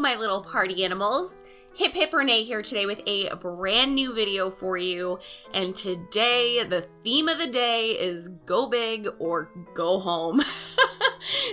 my little party animals. Hiphiprenee here today with a brand new video for you. And today, the theme of the day is go big or go home.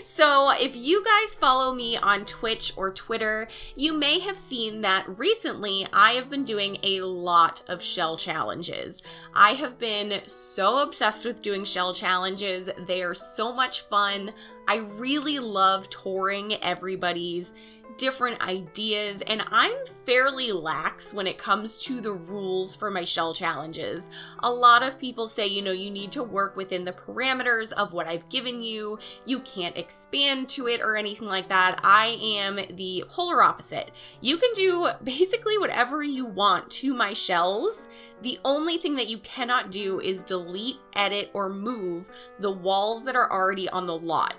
So if you guys follow me on Twitch or Twitter, you may have seen that recently I have been doing a lot of shell challenges. I have been so obsessed with doing shell challenges. They are so much fun. I really love touring everybody's different ideas, and I'm fairly lax when it comes to the rules for my shell challenges. A lot of people say, you need to work within the parameters of what I've given you. You can't expand to it or anything like that. I am the polar opposite. You can do basically whatever you want to my shells. The only thing that you cannot do is delete, edit, or move the walls that are already on the lot.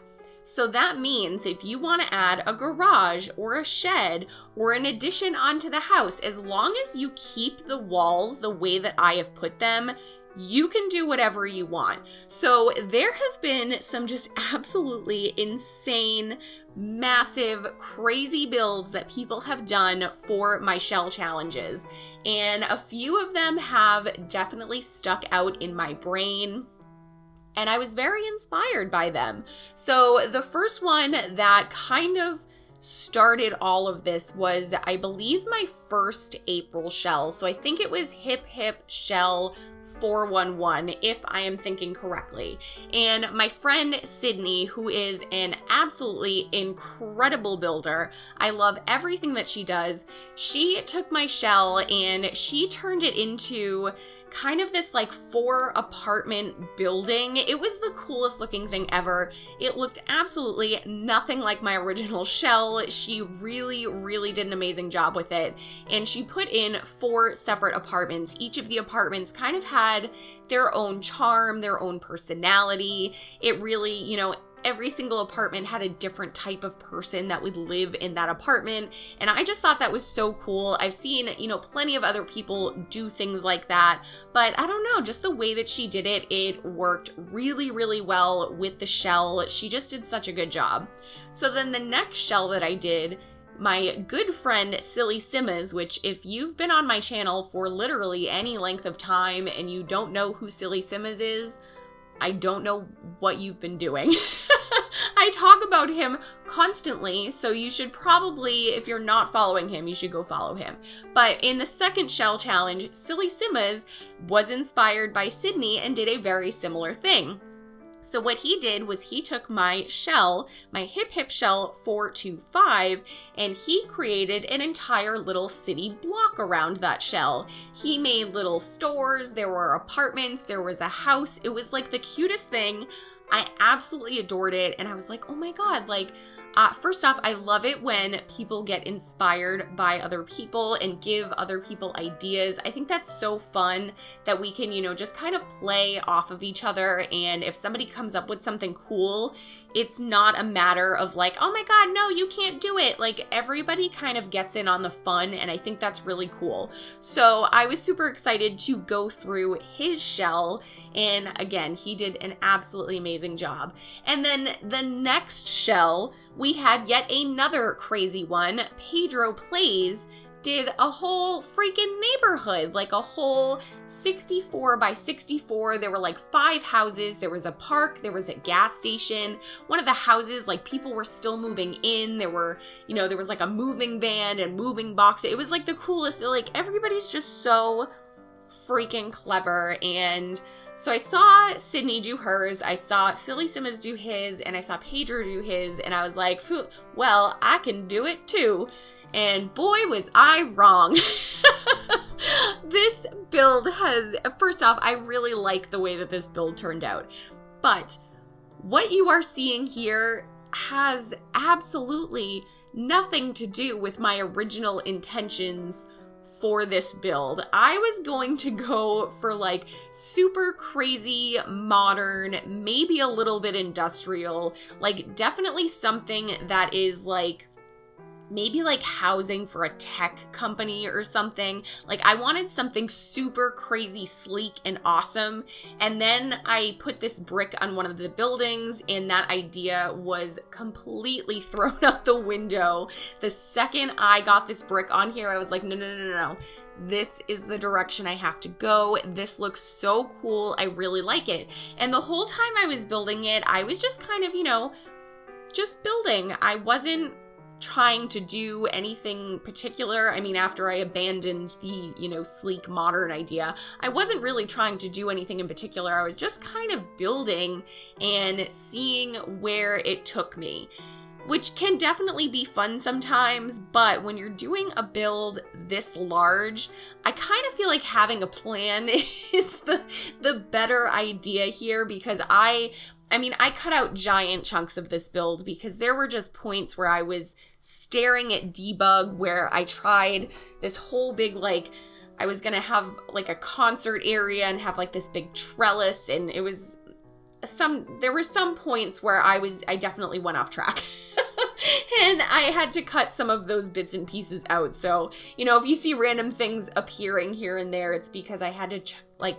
So that means if you want to add a garage or a shed or an addition onto the house, as long as you keep the walls the way that I have put them, you can do whatever you want. So there have been some just absolutely insane, massive, crazy builds that people have done for my shell challenges. And a few of them have definitely stuck out in my brain, and I was very inspired by them. So the first one that kind of started all of this was, I believe, my first April shell. So I think it was Hip Shell 411, if I am thinking correctly. And my friend Sydney, who is an absolutely incredible builder, I love everything that she does. She took my shell and she turned it into kind of this like 4-apartment building. It was the coolest looking thing ever. It looked absolutely nothing like my original shell. She really did an amazing job with it. And she put in 4 separate apartments. Each of the apartments kind of had their own charm, their own personality. It really, every single apartment had a different type of person that would live in that apartment. And I just thought that was so cool. I've seen, plenty of other people do things like that, but I don't know, just the way that she did it, it worked really well with the shell. She just did such a good job. So then the next shell that I did, my good friend Silly Simmas, which if you've been on my channel for literally any length of time and you don't know who Silly Simmas is, I don't know what you've been doing. I talk about him constantly, so you should probably, if you're not following him, you should go follow him. But in the second shell challenge, Silly Simmas was inspired by Sydney and did a very similar thing. So what he did was he took my shell, my Hip Shell 425, and he created an entire little city block around that shell. He made little stores, there were apartments, there was a house. It was like the cutest thing. I absolutely adored it, and I was like, oh my god, first off, I love it when people get inspired by other people and give other people ideas. I think that's so fun that we can, just kind of play off of each other. And if somebody comes up with something cool, it's not a matter of like, oh my god, no, you can't do it. Like, everybody kind of gets in on the fun, and I think that's really cool. So I was super excited to go through his shell, and again, he did an absolutely amazing job. And then the next shell, we had yet another crazy one. Pedro Plays did a whole freaking neighborhood, like a whole 64 by 64. There were like 5 houses. There was a park. There was a gas station. One of the houses, like, people were still moving in. There were, there was like a moving van and moving box. It was like the coolest. Like, everybody's just so freaking clever. And so I saw Sydney do hers, I saw Silly Simmas do his, and I saw Pedro do his, and I was like, well, I can do it too. And boy, was I wrong. This build has, first off, I really like the way that this build turned out. But what you are seeing here has absolutely nothing to do with my original intentions for this build. I was going to go for like super crazy, modern, maybe a little bit industrial, like definitely something that is like maybe like housing for a tech company or something. Like I wanted something super crazy, sleek and awesome. And then I put this brick on one of the buildings and that idea was completely thrown out the window. The second I got this brick on here, I was like, no. This is the direction I have to go. This looks so cool. I really like it. And the whole time I was building it, I was just kind of, just building. I wasn't trying to do anything particular. I mean, after I abandoned the, sleek modern idea, I wasn't really trying to do anything in particular. I was just kind of building and seeing where it took me, which can definitely be fun sometimes, but when you're doing a build this large, I kind of feel like having a plan is the better idea here, because I cut out giant chunks of this build because there were just points where I was staring at debug, where I tried this whole big, I was gonna have like a concert area and have like this big trellis, and there were some points where I definitely went off track. And I had to cut some of those bits and pieces out. So, if you see random things appearing here and there, it's because I had to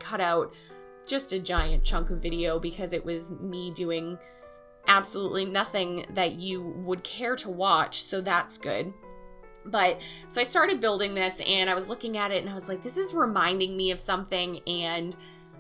cut out just a giant chunk of video because it was me doing absolutely nothing that you would care to watch. So that's good. So I started building this and I was looking at it and I was like, this is reminding me of something, and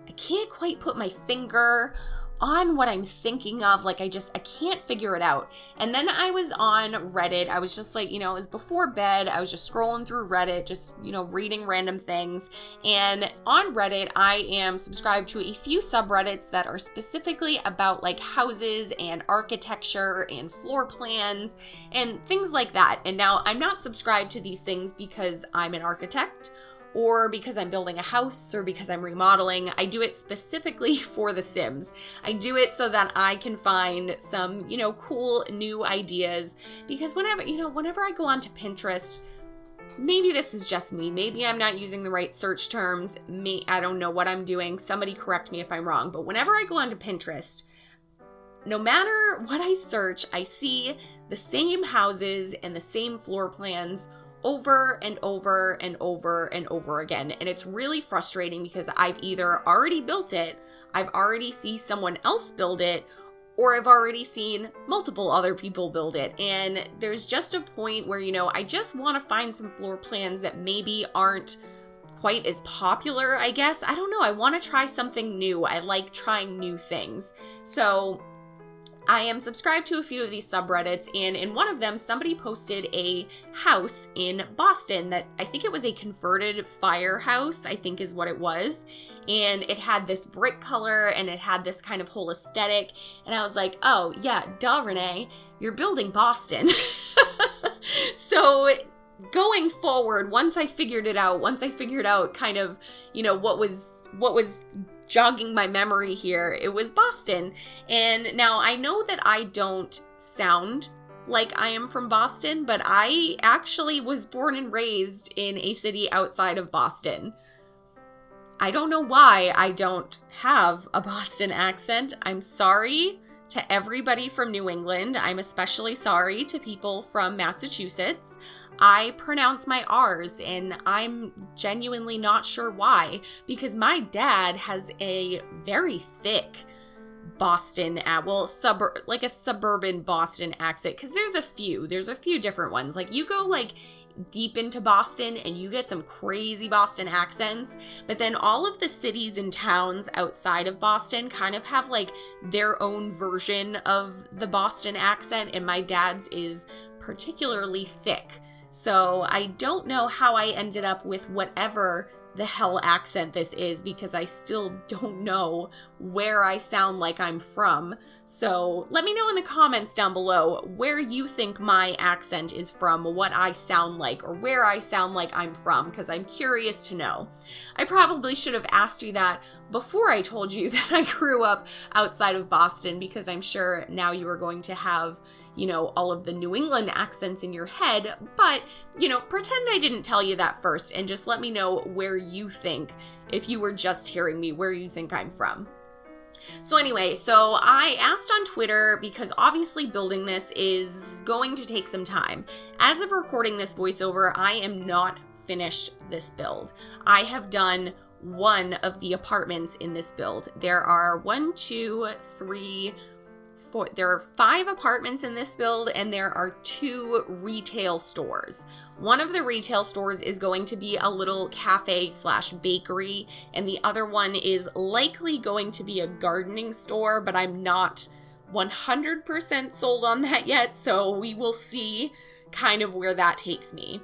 I can't quite put my finger on what I'm thinking of. I can't figure it out. And then I was on Reddit. I was just it was before bed. I was just scrolling through Reddit, just, reading random things. And on Reddit, I am subscribed to a few subreddits that are specifically about houses and architecture and floor plans and things like that. And now I'm not subscribed to these things because I'm an architect or because I'm building a house or because I'm remodeling. I do it specifically for The Sims. I do it so that I can find some, cool new ideas, because whenever I go onto Pinterest, maybe this is just me, maybe I'm not using the right search terms, I don't know what I'm doing, somebody correct me if I'm wrong, but whenever I go onto Pinterest, no matter what I search, I see the same houses and the same floor plans over and over and over and over again. And it's really frustrating because I've either already built it, I've already seen someone else build it, or I've already seen multiple other people build it. And there's just a point where, I just want to find some floor plans that maybe aren't quite as popular, I guess. I don't know. I want to try something new. I like trying new things. So I am subscribed to a few of these subreddits, and in one of them, somebody posted a house in Boston that I think it was a converted firehouse, I think is what it was. And it had this brick color and it had this kind of whole aesthetic. And I was like, oh yeah, duh, Renee, you're building Boston. So going forward, once I figured out kind of, what was jogging my memory here, it was Boston. And now I know that I don't sound like I am from Boston, but I actually was born and raised in a city outside of Boston. I don't know why I don't have a Boston accent. I'm sorry to everybody from New England. I'm especially sorry to people from Massachusetts. I pronounce my R's, and I'm genuinely not sure why, because my dad has a very thick Boston, like a suburban Boston accent, because there's a few different ones. You go deep into Boston and you get some crazy Boston accents, but then all of the cities and towns outside of Boston kind of have their own version of the Boston accent, and my dad's is particularly thick. So I don't know how I ended up with whatever the hell accent this is, because I still don't know where I sound like I'm from. So let me know in the comments down below where you think my accent is from, what I sound like, or where I sound like I'm from, because I'm curious to know. I probably should have asked you that before I told you that I grew up outside of Boston, because I'm sure now you are going to have all of the New England accents in your head, but, pretend I didn't tell you that first, and just let me know where you think, if you were just hearing me, where you think I'm from. So anyway, so I asked on Twitter because obviously building this is going to take some time. As of recording this voiceover, I am not finished this build. I have done one of the apartments in this build. There are 5 apartments in this build, and there are 2 retail stores. One of the retail stores is going to be a little cafe/bakery, and the other one is likely going to be a gardening store, but I'm not 100% sold on that yet, so we will see kind of where that takes me.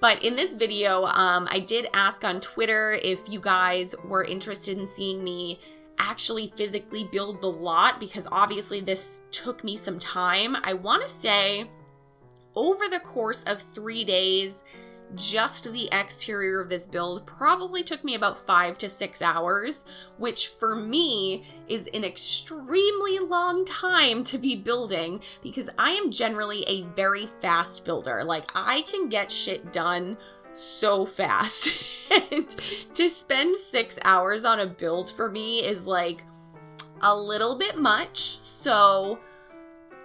But in this video, I did ask on Twitter if you guys were interested in seeing me actually physically build the lot, because obviously this took me some time. I want to say over the course of 3 days, just the exterior of this build probably took me about 5 to 6 hours, which for me is an extremely long time to be building because I am generally a very fast builder. Like, I can get shit done so fast. And to spend 6 hours on a build for me is like a little bit much. So,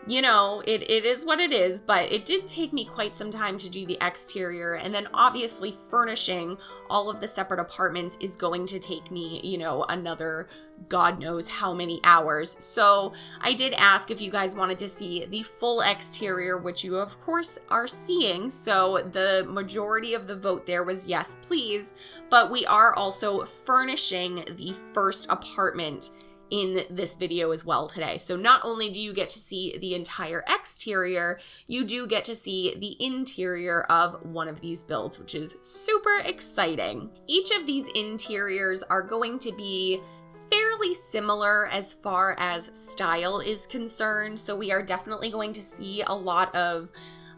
you know, it is what it is, but it did take me quite some time to do the exterior. And then obviously furnishing all of the separate apartments is going to take me, you know, another God knows how many hours. So I did ask if you guys wanted to see the full exterior, which you of course are seeing. So the majority of the vote there was yes, please. But we are also furnishing the first apartment in this video as well today. So not only do you get to see the entire exterior, you do get to see the interior of one of these builds, which is super exciting. Each of these interiors are going to be fairly similar as far as style is concerned. So we are definitely going to see a lot of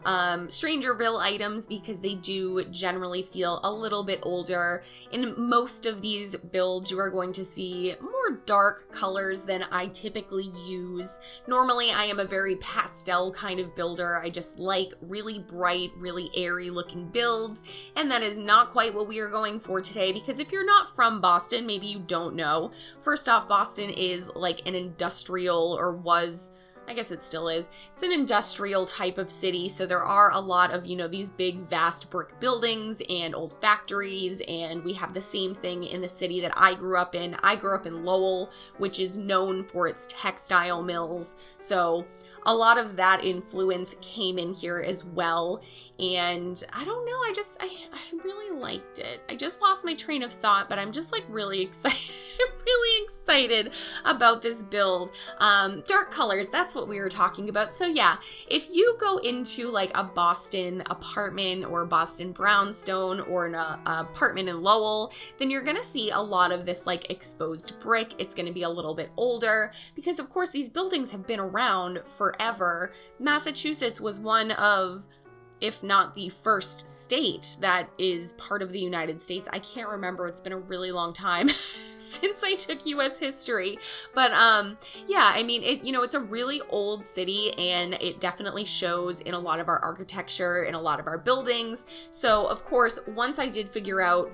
Strangerville items because they do generally feel a little bit older. In most of these builds, you are going to see more dark colors than I typically use. Normally, I am a very pastel kind of builder. I just like really bright, really airy looking builds, and that is not quite what we are going for today because if you're not from Boston, maybe you don't know. First off, Boston is like an industrial, or was, I guess it still is. It's an industrial type of city, so there are a lot of, you know, these big, vast brick buildings and old factories, and we have the same thing in the city that I grew up in. I grew up in Lowell, which is known for its textile mills, so a lot of that influence came in here as well, and I don't know, I really liked it. I just lost my train of thought, but I'm just like really excited. Really excited about this build. Dark colors, that's what we were talking about. So yeah, if you go into like a Boston apartment or Boston brownstone or an apartment in Lowell, then you're gonna see a lot of this like exposed brick. It's gonna be a little bit older because of course these buildings have been around forever. Massachusetts was one of, if not the first state that is part of the United States. I can't remember. It's been a really long time since I took US history. But yeah, I mean, it's a really old city and it definitely shows in a lot of our architecture, in a lot of our buildings. So of course, once I did figure out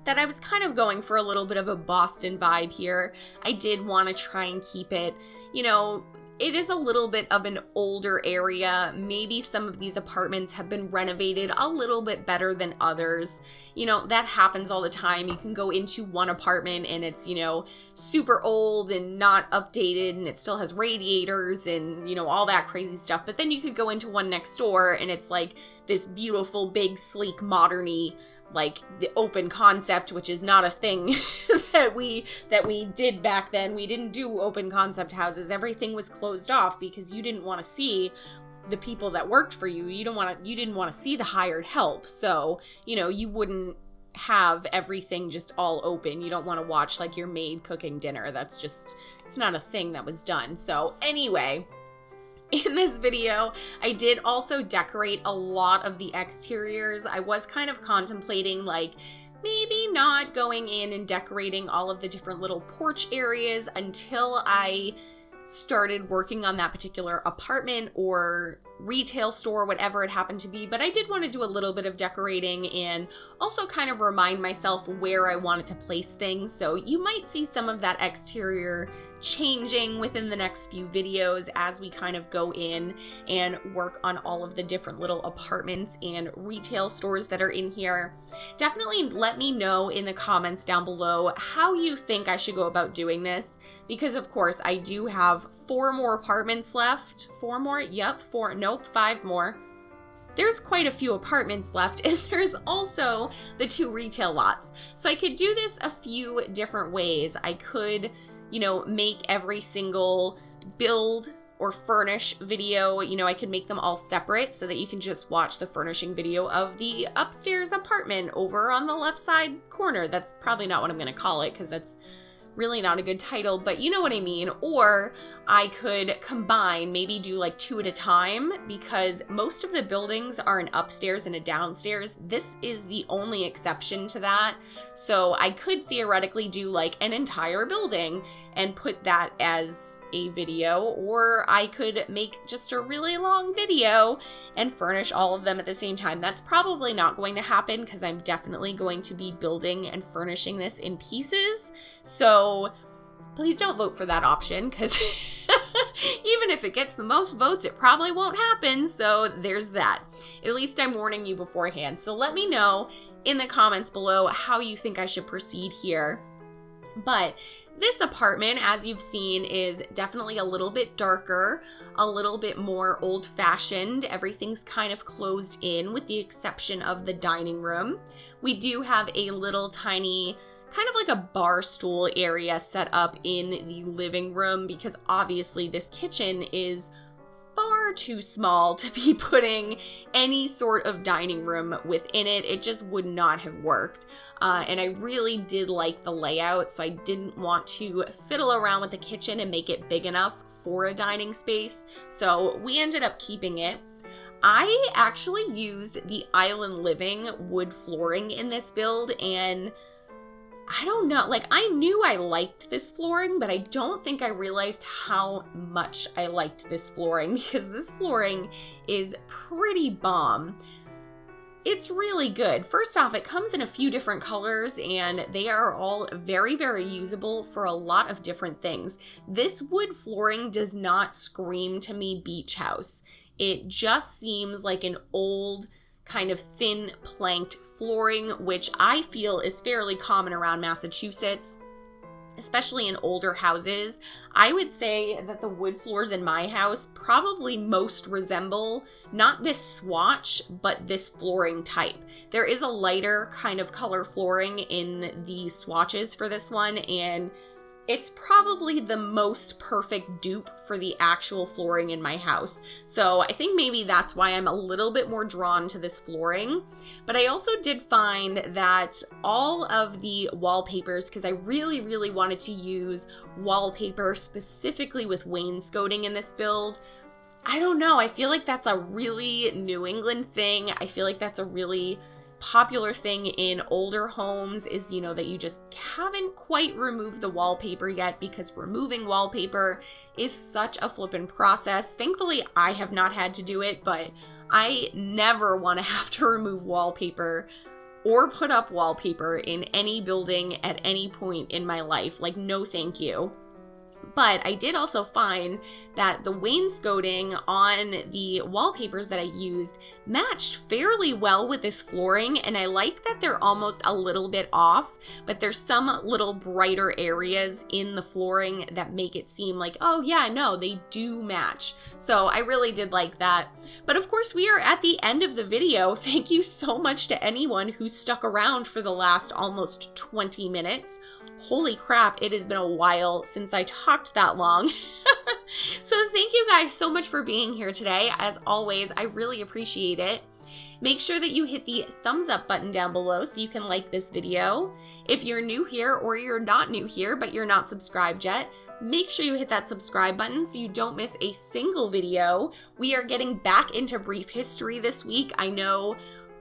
that I was kind of going for a little bit of a Boston vibe here, I did want to try and keep it, you know, it is a little bit of an older area. Maybe some of these apartments have been renovated a little bit better than others. You know, that happens all the time. You can go into one apartment and it's, you know, super old and not updated and it still has radiators and, you know, all that crazy stuff. But then you could go into one next door and it's like this beautiful, big, sleek, modern-y, like the open concept, which is not a thing that we did back then. We didn't do open concept houses. Everything was closed off because you didn't want to see the people that worked for you. You didn't want to see the hired help. So, you know, you wouldn't have everything just all open. You don't want to watch like your maid cooking dinner. That's just, it's not a thing that was done. So anyway, in this video, I did also decorate a lot of the exteriors. I was kind of contemplating like maybe not going in and decorating all of the different little porch areas until I started working on that particular apartment or retail store, whatever it happened to be, but I did want to do a little bit of decorating and also kind of remind myself where I wanted to place things. So you might see some of that exterior changing within the next few videos as we kind of go in and work on all of the different little apartments and retail stores that are in here. Definitely let me know in the comments down below how you think I should go about doing this, because of course I do have 4 more apartments left. 4 more? Yep, 4. Nope, 5 more. There's quite a few apartments left, and there's also the 2 retail lots. So I could do this a few different ways. I could, make every single build or furnish video, I could make them all separate so that you can just watch the furnishing video of the upstairs apartment over on the left side corner. That's probably not what I'm going to call it because that's really not a good title, but you know what I mean. Or I could combine, maybe do like 2 at a time, because most of the buildings are an upstairs and a downstairs. This is the only exception to that. So I could theoretically do like an entire building and put that as a video, or I could make just a really long video and furnish all of them at the same time. That's probably not going to happen because I'm definitely going to be building and furnishing this in pieces. So please don't vote for that option, because even if it gets the most votes, it probably won't happen. So there's that. At least I'm warning you beforehand. So let me know in the comments below how you think I should proceed here. But this apartment, as you've seen, is definitely a little bit darker, a little bit more old-fashioned. Everything's kind of closed in with the exception of the dining room. We do have a little tiny, kind of like a bar stool area set up in the living room, because obviously this kitchen is far too small to be putting any sort of dining room within it. It just would not have worked. And I really did like the layout, so I didn't want to fiddle around with the kitchen and make it big enough for a dining space. So we ended up keeping it. I actually used the island living wood flooring in this build, and I don't know, I knew I liked this flooring, but I don't think I realized how much I liked this flooring, because this flooring is pretty bomb. It's really good. First off, it comes in a few different colors, and they are all very, very usable for a lot of different things. This wood flooring does not scream to me beach house. It just seems like an old, kind of thin planked flooring, which I feel is fairly common around Massachusetts, especially in older houses. I would say that the wood floors in my house probably most resemble not this swatch, but this flooring type. There is a lighter kind of color flooring in the swatches for this one, and it's probably the most perfect dupe for the actual flooring in my house. So I think maybe that's why I'm a little bit more drawn to this flooring. But I also did find that all of the wallpapers, because I really, really wanted to use wallpaper specifically with wainscoting in this build, I don't know, I feel like that's a really New England thing. I feel like that's a really popular thing in older homes, is that you just haven't quite removed the wallpaper yet, because removing wallpaper is such a flippin' process. Thankfully I have not had to do it, but I never want to have to remove wallpaper or put up wallpaper in any building at any point in my life. No thank you. But I did also find that the wainscoting on the wallpapers that I used matched fairly well with this flooring, and I like that they're almost a little bit off, but there's some little brighter areas in the flooring that make it seem like, oh yeah, no, they do match. So I really did like that. But of course, we are at the end of the video. Thank you so much to anyone who stuck around for the last almost 20 minutes. Holy crap, it has been a while since I talked that long. So thank you guys so much for being here today. As always, I really appreciate it. Make sure that you hit the thumbs up button down below so you can like this video. If you're new here, or you're not new here but you're not subscribed yet, make sure you hit that subscribe button so you don't miss a single video. We are getting back into brief history this week. I know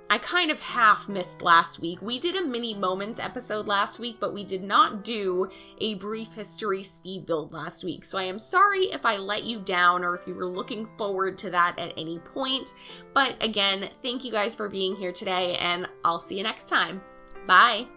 I kind of half missed last week. We did a mini moments episode last week, but we did not do a brief history speed build last week. So I am sorry if I let you down or if you were looking forward to that at any point. But again, thank you guys for being here today, and I'll see you next time. Bye.